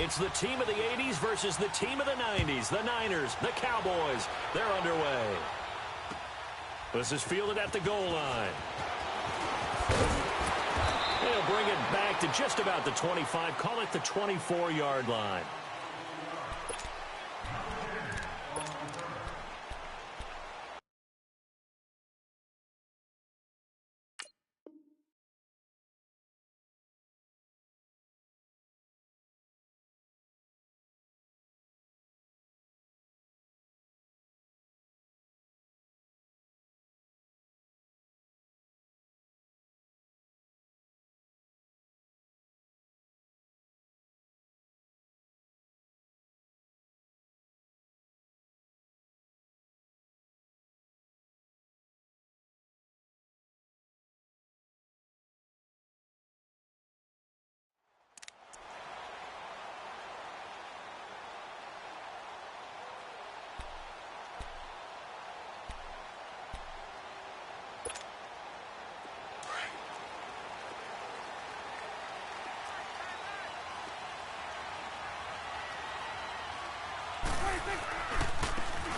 It's the team of the 80s versus the team of the 90s. The Niners, the Cowboys, they're underway. This is fielded at the goal line. They'll bring it back to just about the 25. Call it the 24-yard line.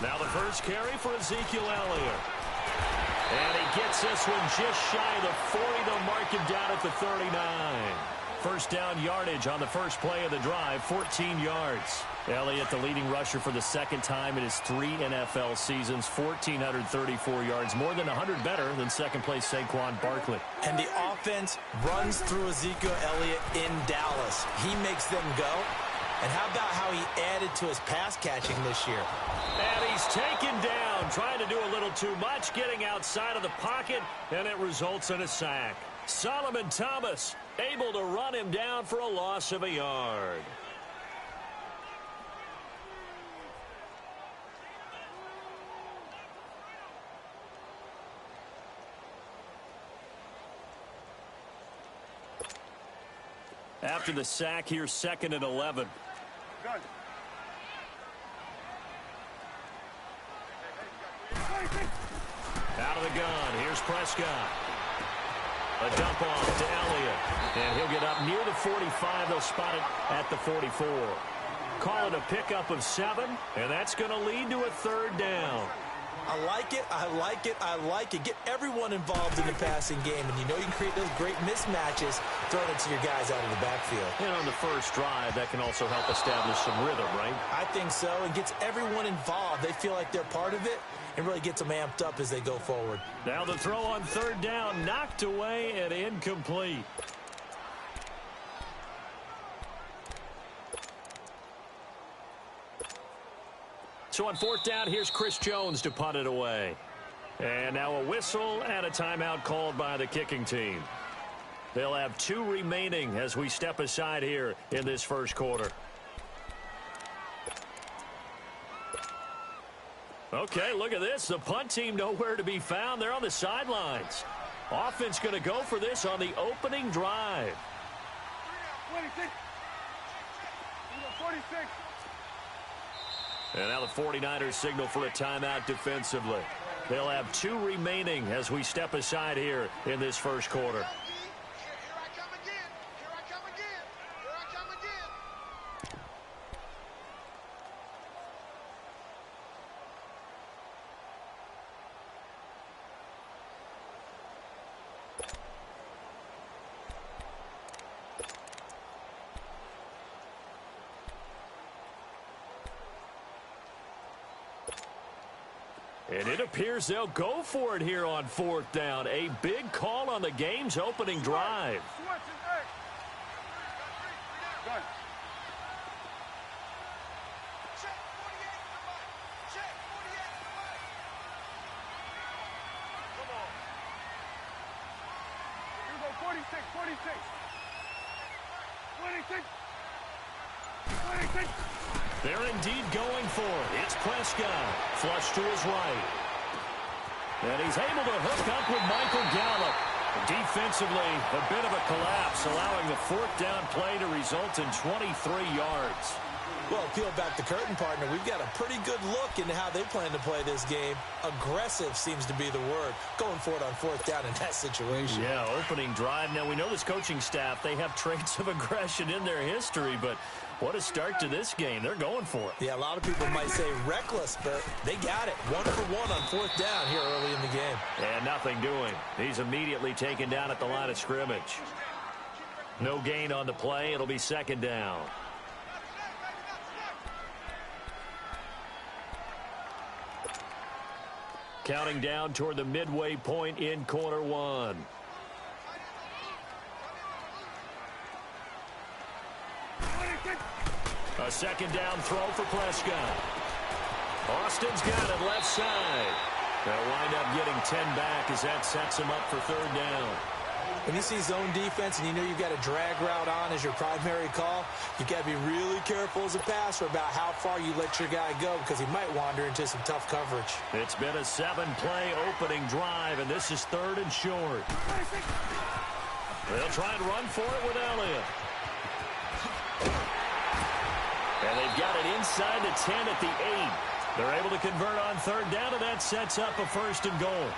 Now the first carry for Ezekiel Elliott. And he gets this one just shy of the 40. They'll mark him down at the 39. First down yardage on the first play of the drive, 14 yards. Elliott, the leading rusher for the second time in his 3 NFL seasons, 1,434 yards, more than 100 better than second-place Saquon Barkley. And the offense runs through Ezekiel Elliott in Dallas. He makes them go. And how about how he added to his pass catching this year? And he's taken down, trying to do a little too much, getting outside of the pocket, and it results in a sack. Solomon Thomas able to run him down for a loss of a yard. After the sack, here's 2nd and 11. Out of the gun, here's Prescott. A dump off to Elliott. And he'll get up near the 45. They'll spot it at the 44. Call it a pickup of 7, and that's going to lead to a 3rd down. I like it, I like it, I like it. Get everyone involved in the passing game, and you know you can create those great mismatches throwing it to your guys out of the backfield. And on the first drive, that can also help establish some rhythm, right? I think so, and gets everyone involved. They feel like they're part of it, and really gets them amped up as they go forward. Now the throw on 3rd down, knocked away and incomplete. So on 4th down, here's Chris Jones to punt it away. And now a whistle and a timeout called by the kicking team. They'll have 2 remaining as we step aside here in this first quarter. Okay, look at this. The punt team nowhere to be found. They're on the sidelines. Offense going to go for this on the opening drive. 46. 46. And now the 49ers signal for a timeout defensively. They'll have 2 remaining as we step aside here in this first quarter. And it appears they'll go for it here on 4th down. A big call on the game's opening drive. They're indeed going for it. It's Prescott. Flush to his right. And he's able to hook up with Michael Gallup. Defensively, a bit of a collapse, allowing the 4th down play to result in 23 yards. Well, peel back the curtain, partner. We've got a pretty good look into how they plan to play this game. Aggressive seems to be the word. Going for it on fourth down in that situation. Yeah, opening drive. Now, we know this coaching staff, they have traits of aggression in their history, but what a start to this game. They're going for it. Yeah, a lot of people might say reckless, but they got it. 1 for 1 on fourth down here early in the game. And nothing doing. He's immediately taken down at the line of scrimmage. No gain on the play. It'll be second down. Counting down toward the midway point in quarter one. A second down throw for Prescott. Austin's got it left side. They'll wind up getting 10 back as that sets him up for third down. When you see zone defense and you know you've got a drag route on as your primary call, you've got to be really careful as a passer about how far you let your guy go because he might wander into some tough coverage. It's been a 7-play opening drive, and this is third and short. They'll try and run for it with Elliott. And they've got it inside the 10 at the 8. They're able to convert on third down, and that sets up a first and goal.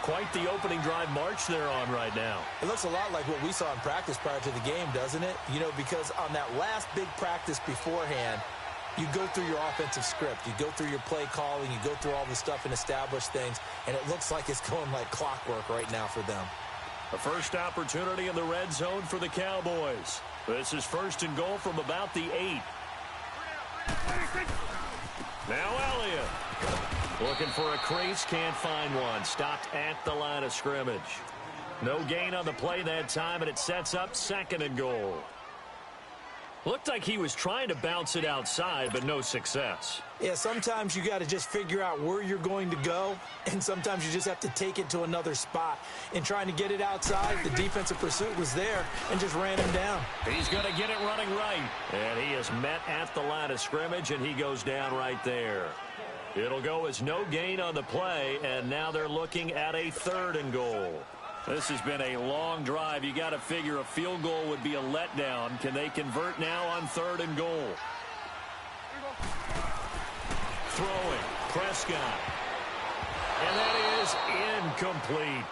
Quite the opening drive march they're on right now. It looks a lot like what we saw in practice prior to the game, doesn't it? You know, because on that last big practice beforehand, you go through your offensive script. You go through your play calling. You go through all the stuff and establish things, and it looks like it's going like clockwork right now for them. A first opportunity in the red zone for the Cowboys. This is first and goal from about the 8. Now Elliott. Looking for a crease, can't find one. Stopped at the line of scrimmage. No gain on the play that time, and it sets up second and goal. Looked like he was trying to bounce it outside, but no success. Yeah, sometimes you got to just figure out where you're going to go, and sometimes you just have to take it to another spot. In trying to get it outside, the defensive pursuit was there and just ran him down. He's going to get it running right, and he is met at the line of scrimmage, and he goes down right there. It'll go as no gain on the play, and now they're looking at a third and goal. This has been a long drive. You got to figure a field goal would be a letdown. Can they convert now on third and goal? Throwing, Prescott. And that is incomplete.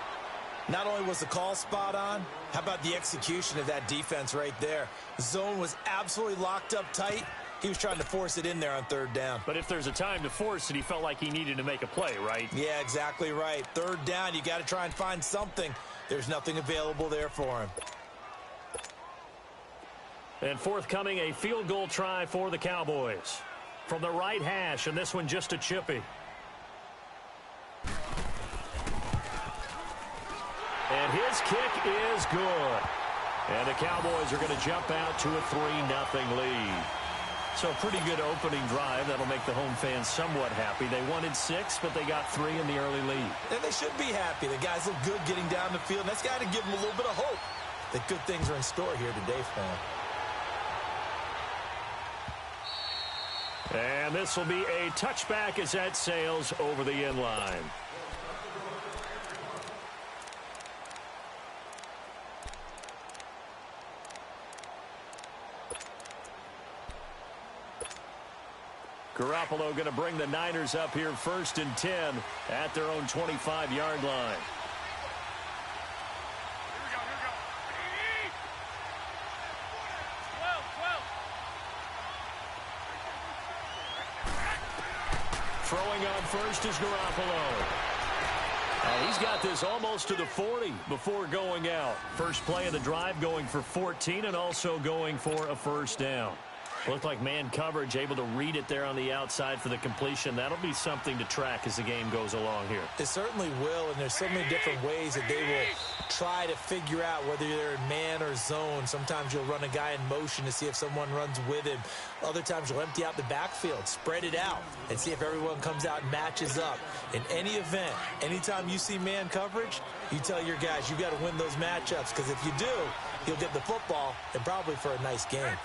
Not only was the call spot on, how about the execution of that defense right there? The zone was absolutely locked up tight. He was trying to force it in there on third down. But if there's a time to force it, he felt like he needed to make a play, right? Yeah, exactly right. Third down, you got to try and find something. There's nothing available there for him. And forthcoming, a field goal try for the Cowboys. From the right hash, and this one just a chippy. And his kick is good. And the Cowboys are going to jump out to a 3-0 lead. So a pretty good opening drive. That'll make the home fans somewhat happy. They wanted 6, but they got 3 in the early lead. And they should be happy. The guys look good getting down the field. That's got to give them a little bit of hope that good things are in store here today for them. And this will be a touchback as that sails over the end line. Garoppolo going to bring the Niners up here first and 10 at their own 25-yard line. Throwing on first is Garoppolo. He's got this almost to the 40 before going out. First play of the drive going for 14 and also going for a first down. Looked like man coverage able to read it there on the outside for the completion. That'll be something to track as the game goes along here. It certainly will, and there's so many different ways that they will try to figure out whether they're in man or zone. Sometimes you'll run a guy in motion to see if someone runs with him. Other times you'll empty out the backfield, spread it out, and see if everyone comes out and matches up. In any event, anytime you see man coverage, you tell your guys you got to win those matchups, because if you do, you'll get the football and probably for a nice game.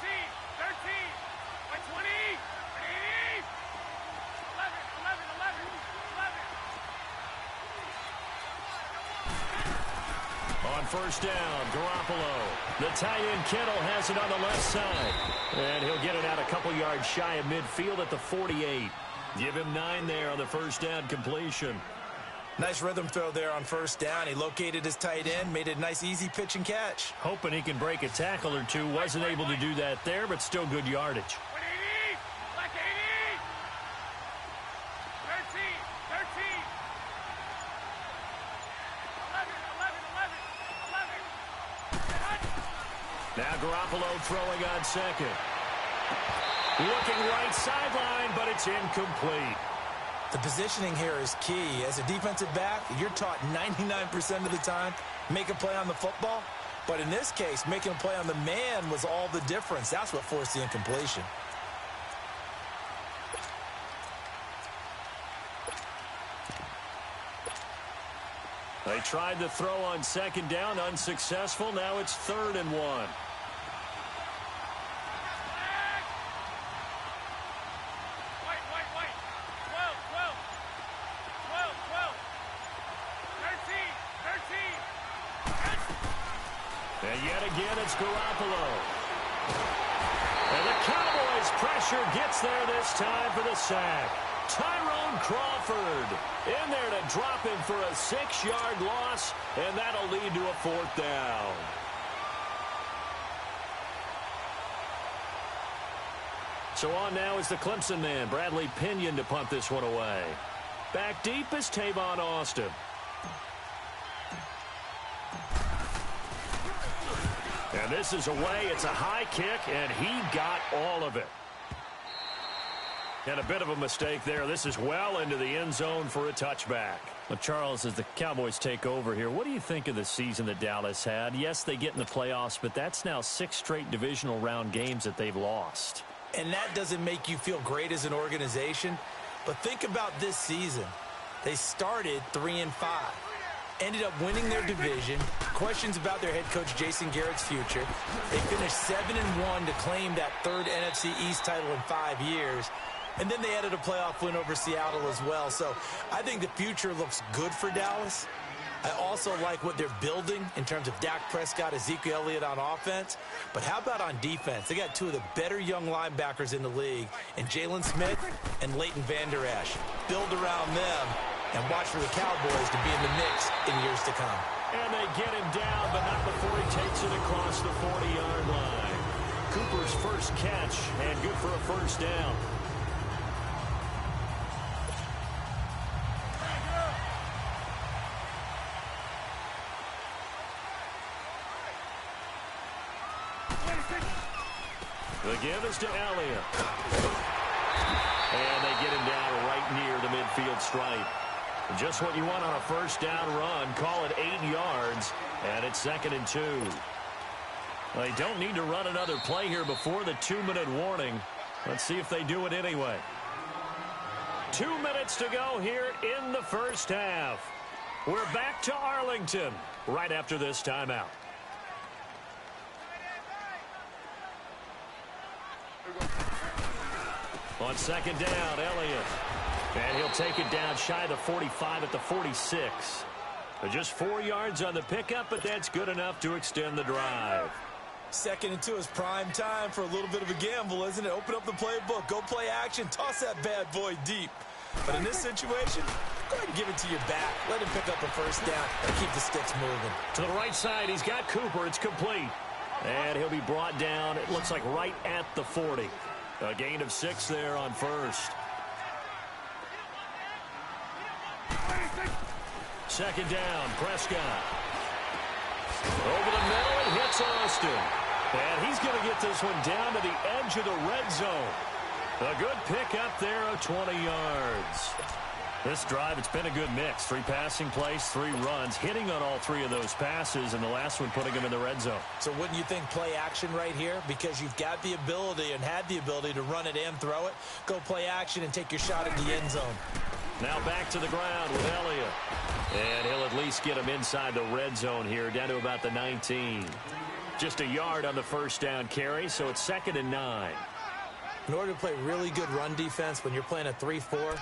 On first down, Garoppolo. The tight end Kittle has it on the left side. And he'll get it out a couple yards shy of midfield at the 48. Give him 9 there on the first down completion. Nice rhythm throw there on first down. He located his tight end, made it a nice easy pitch and catch. Hoping he can break a tackle or two. Wasn't able to do that there, but still good yardage. 11. Now Garoppolo throwing on second. Looking right sideline, but it's incomplete. The positioning here is key. As a defensive back, you're taught 99% of the time, make a play on the football. But in this case, making a play on the man was all the difference. That's what forced the incompletion. They tried to throw on second down, unsuccessful. Now it's 3rd and 1. And yet again, it's Garoppolo. And the Cowboys' pressure gets there this time for the sack. Tyrone Crawford in there to drop him for a 6-yard loss, and that'll lead to a 4th down. So on now is the Clemson man, Bradley Pinion, to punt this one away. Back deep is Tavon Austin. And this is away. It's a high kick, and he got all of it. And a bit of a mistake there. This is well into the end zone for a touchback. Well, Charles, as the Cowboys take over here, what do you think of the season that Dallas had? Yes, they get in the playoffs, but that's now 6 straight divisional round games that they've lost. And that doesn't make you feel great as an organization. But think about this season. They started 3-5. Ended up winning their division. Questions about their head coach Jason Garrett's future. They finished 7-1 to claim that 3rd NFC East title in 5 years. And then they added a playoff win over Seattle as well. So I think the future looks good for Dallas. I also like what they're building in terms of Dak Prescott, Ezekiel Elliott on offense. But how about on defense? They got 2 of the better young linebackers in the league, and Jalen Smith and Leighton Vander Esch. Build around them and watch for the Cowboys to be in the mix in years to come. And they get him down, but not before he takes it across the 40-yard line. Cooper's first catch, and good for a first down. The give is to Elliott. And they get him down right near the midfield stripe. Just what you want on a first down run. Call it 8 yards, and it's 2nd and 2. They don't need to run another play here before the 2-minute warning. Let's see if they do it anyway. 2 minutes to go here in the first half. We're back to Arlington right after this timeout. On second down, Elliott. And he'll take it down shy of the 45 at the 46. Just 4 yards on the pickup, but that's good enough to extend the drive. 2nd and 2 is prime time for a little bit of a gamble, isn't it? Open up the playbook, go play action, toss that bad boy deep. But in this situation, go ahead and give it to your back. Let him pick up a first down and keep the sticks moving. To the right side, he's got Cooper. It's complete. And he'll be brought down, it looks like right at the 40. A gain of 6 there on first. Second down, Prescott. Over the middle, it hits Austin. And he's going to get this one down to the edge of the red zone. A good pickup there of 20 yards. This drive, it's been a good mix. 3 passing plays, 3 runs, hitting on all 3 of those passes, and the last one putting him in the red zone. So wouldn't you think play action right here? Because you've got the ability and had the ability to run it and throw it. Go play action and take your shot at the end zone. Now back to the ground with Elliott. And he'll at least get him inside the red zone here, down to about the 19. Just a yard on the first down carry, so it's 2nd and 9. In order to play really good run defense when you're playing a 3-4,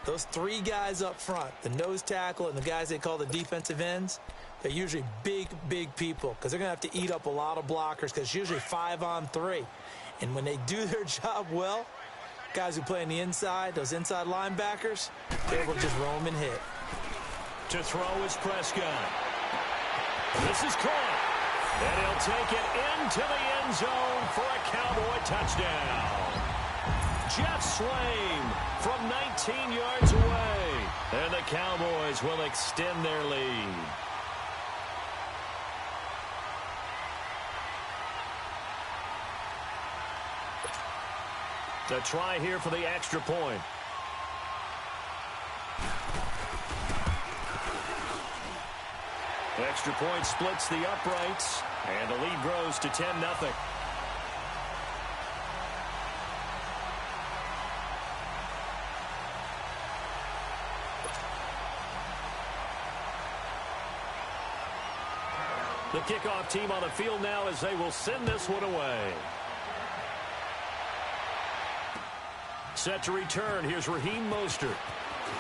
those 3 guys up front, the nose tackle and the guys they call the defensive ends, They're usually big, big people because they're going to have to eat up a lot of blockers because it's usually 5-on-3. And when they do their job well, guys who play on the inside, those inside linebackers, they're able to just roam and hit. To throw is Prescott. This is caught. And he'll take it into the end zone for a Cowboy touchdown. Jeff Swain from 19 yards away. And the Cowboys will extend their lead. To try here for the extra point. Extra point splits the uprights, and the lead grows to 10-0. The kickoff team on the field now as they will send this one away. Set to return. Here's Raheem Mostert.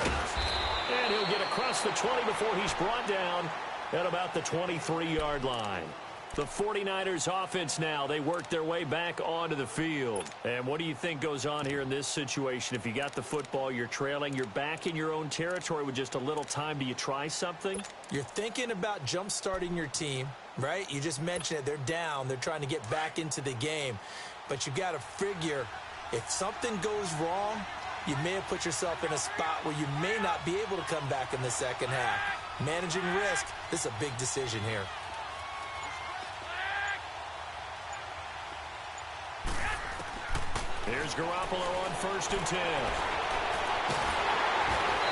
And he'll get across the 20 before he's brought down at about the 23-yard line. The 49ers offense now, they work their way back onto the field. And what do you think goes on here in this situation? If you got the football, you're trailing, you're back in your own territory with just a little time. Do you try something? You're thinking about jump-starting your team, right? You just mentioned it. They're down. They're trying to get back into the game. But you got to figure, if something goes wrong, you may have put yourself in a spot where you may not be able to come back in the second half. Managing risk, this is a big decision here. Here's Garoppolo on 1st and 10.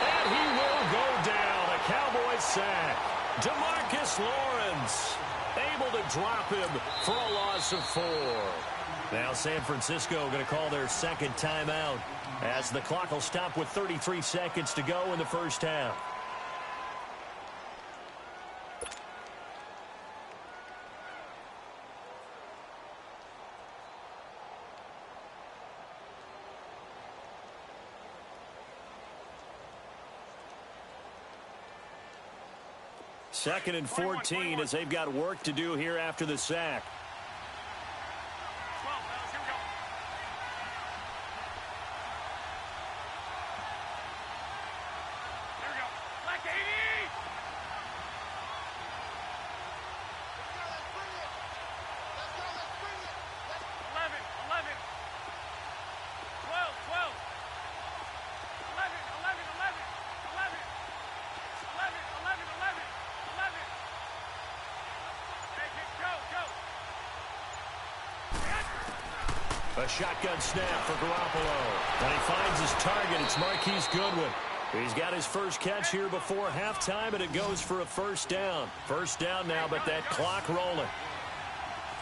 And he will go down. A Cowboys sack. DeMarcus Lawrence able to drop him for a loss of 4. Now San Francisco going to call their second timeout as the clock will stop with 33 seconds to go in the first half. Second and 14 as they've got work to do here after the sack. A shotgun snap for Garoppolo. And he finds his target. It's Marquise Goodwin. He's got his first catch here before halftime, and it goes for a first down. First down now, but that clock rolling.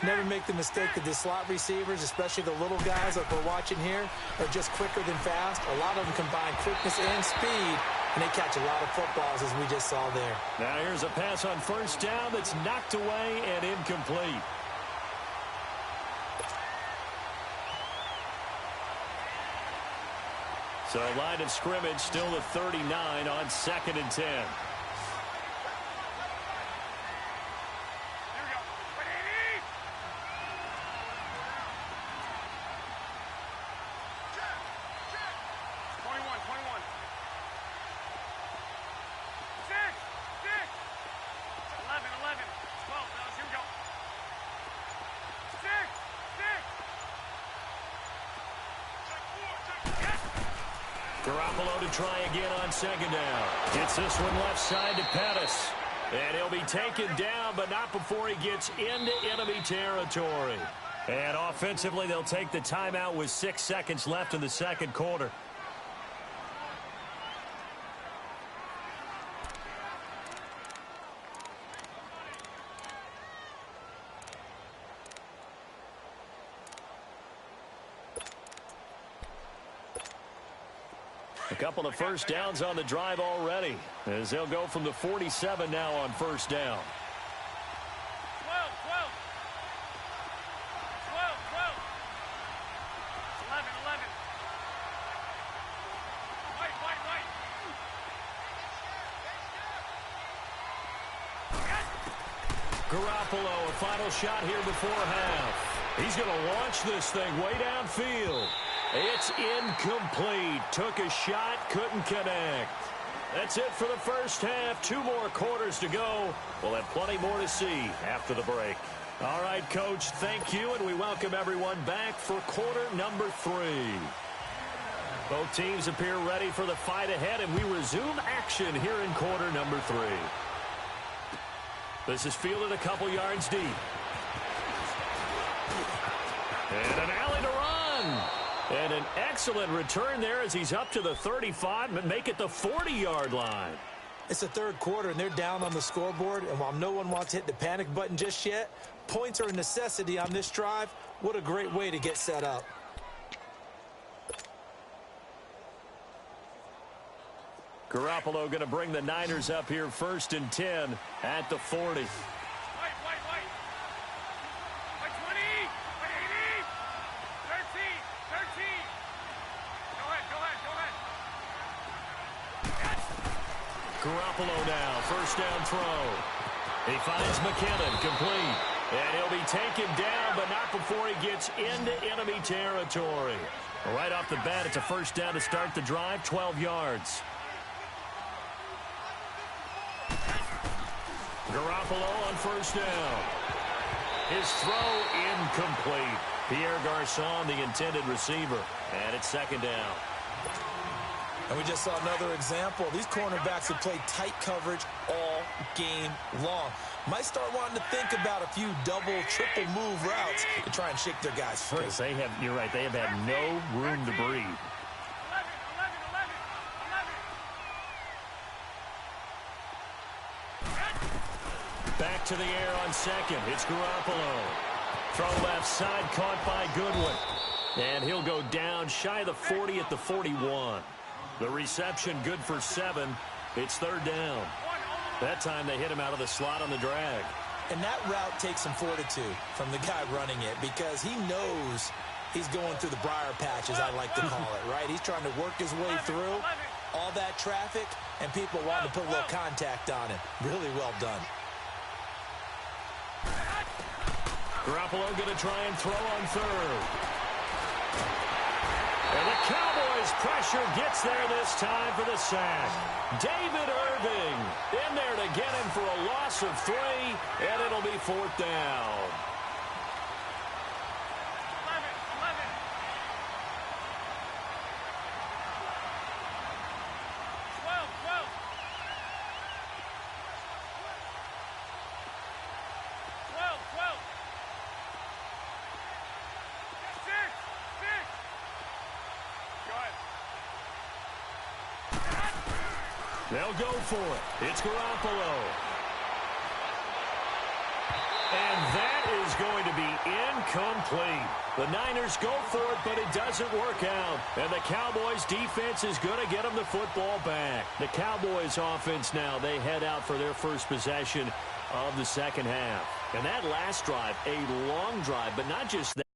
Never make the mistake that the slot receivers, especially the little guys like we're watching here, are just quicker than fast. A lot of them combine quickness and speed, and they catch a lot of footballs, as we just saw there. Now here's a pass on first down that's knocked away and incomplete. So line of scrimmage still the 39 on 2nd and 10. Garoppolo to try again on 2nd down. Gets this one left side to Pettis. And he'll be taken down, but not before he gets into enemy territory. And offensively, they'll take the timeout with 6 seconds left in the second quarter. A couple of first downs on the drive already, as they'll go from the 47 now on first down. 12, 12. 12, 12. 11, 11. White, white, white. Garoppolo, a final shot here before half. He's going to launch this thing way downfield. It's incomplete. Took a shot, couldn't connect. That's it for the first half. 2 more quarters to go. We'll have plenty more to see after the break. All right, Coach, thank you, and we welcome everyone back for quarter number 3. Both teams appear ready for the fight ahead, and we resume action here in quarter number 3. This is fielded a couple yards deep. And an alley to run. And an excellent return there as he's up to the 35 and make it the 40-yard line. It's the third quarter, and they're down on the scoreboard. And while no one wants to hit the panic button just yet, points are a necessity on this drive. What a great way to get set up. Garoppolo going to bring the Niners up here 1st and 10 at the 40. Wait. 20. 80. 13. Go ahead. Garoppolo now, 1st down throw. He finds McKinnon, complete. And he'll be taken down, but not before he gets into enemy territory. Right off the bat, it's a 1st down to start the drive, 12 yards. Garoppolo on 1st down. His throw incomplete. Pierre Garçon, the intended receiver. And it's 2nd down. And we just saw another example. These cornerbacks have played tight coverage all game long. Might start wanting to think about a few double, triple move routes to try and shake their guys free. Because you're right, they have had no room to breathe. 11. Back to the air on 2nd. It's Garoppolo. Throw left side, caught by Goodwin. And he'll go down shy of the 40 at the 41. The reception good for 7. It's 3rd down. That time they hit him out of the slot on the drag. And that route takes some fortitude from the guy running it because he knows he's going through the briar patch, as I like to call it, right? He's trying to work his way through all that traffic, and people want to put a little contact on him. Really well done. Garoppolo going to try and throw on 3rd. And the Cowboys' pressure gets there this time for the sack. David Irving in there to get him for a loss of 3, and it'll be 4th down. 11. 12. 6. Go ahead. They'll go for it. It's Garoppolo. And that is going to be incomplete. The Niners go for it, but it doesn't work out. And the Cowboys' defense is going to get them the football back. The Cowboys' offense now, they head out for their first possession of the 2nd half. And that last drive, a long drive, but not just that.